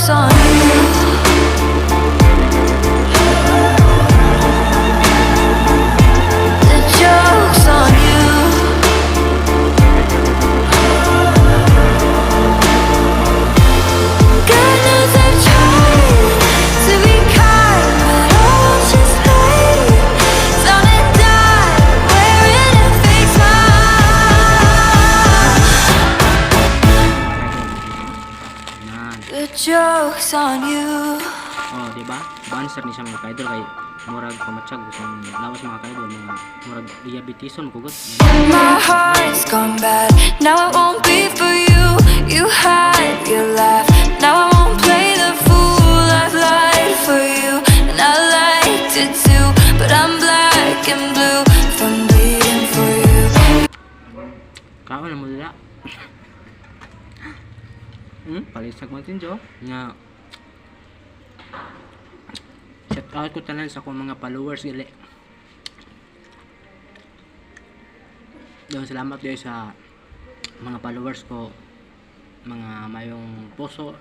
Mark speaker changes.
Speaker 1: joke's on you. The joke's on you. God knows I've tried to be kind, but I'll just play some and die wearing a fake smile.
Speaker 2: Yan.
Speaker 1: The joke's on you.
Speaker 2: Oh, di ba? Banser ni siya mga kaidol kay murag pamatsag sa lawas mga kaidol mga murag diabetison kugot.
Speaker 1: My heart's gone bad. Now it won't be for you. You had your laugh. Now I won't play the fool. I've lied for you, and I liked it too. But I'm black and blue from bleeding for you.
Speaker 2: Kaon na mo dila. Palisag mo tinjo nga shout out ko tanan sa akong mga followers gali. Daw salamat din sa mga followers ko, mga mayong puso.